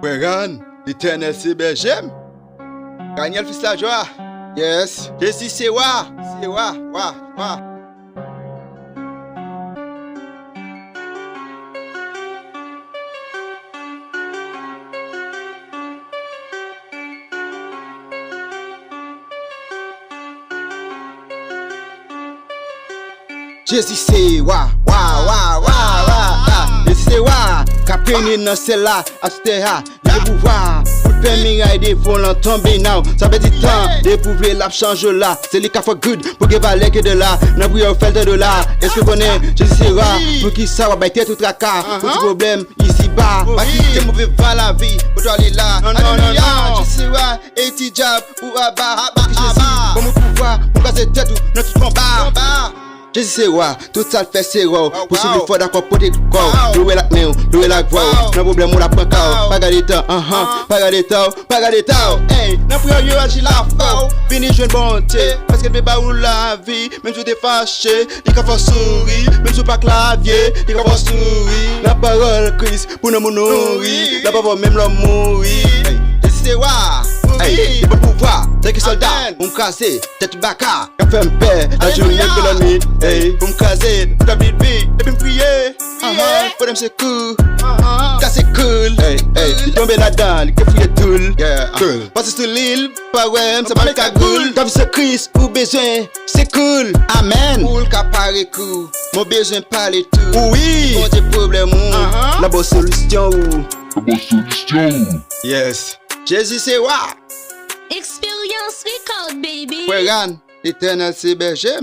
Regarde, l'Éternel c'est berger. Daniel fils la joie. Yes. Jésus c'est wa. C'est wa. Jésus c'est wa. Jésus c'est wa. Capeni dans celle-là, astéha, le pouvoir. Pour permis aider, faut l'en tomber now. Ça fait du temps, d'éprouver la change là. C'est les cafés good, pour que valer que de là. N'a plus fait de là. Est-ce que vous connaissez, Jésus c'est wa. Pour qui ça va bailler tout tracas. Pour tout problème, ici bas. Pas quitter mauvais va la vie, pour toi aller là. Non. Jésus c'est wa, et ti job, ou abat. Pour mon pouvoir, pour casser tête ou notre combat. Jésus c'est wa, tout ça le fait c'est wa. Pour celui fort d'accord pour tes corps. Louer la néo, louer la voix. N'a problème on la prend cao. Pas garder temps, pas garder temps. Hey, n'a plus yo agir la faux. Fini jeune bonté, parce que bébé ou la vie. Même si t'es fâché, il faut faire sourire. Même si pas clavier, il faut faire sourire. La parole Christ pour nous nourrir. La parole même l'homme mourir. Jésus c'est wa. Hey, il peut pouvoir, c'est que soldat, pour me casser, tête baka, qu'a fait un père, la journée que la nuit. Hey, pour me casser, pour ta vie, et puis me prier. Pour them c'est cool, ça c'est cool. Hey, il tombe là-dedans, il fouille tout. Cool. Parce que sur l'île, pas ouais, ça m'a cagoule. T'as vu ce Christ, ou besoin, c'est cool. Amen. Ou le cas paraît cool, mon besoin parler tout. Oui, pour tes problèmes, la bonne solution. Yes. Jésus c'est wa. Experience record, baby. Regarde, l'Éternel c'est berger.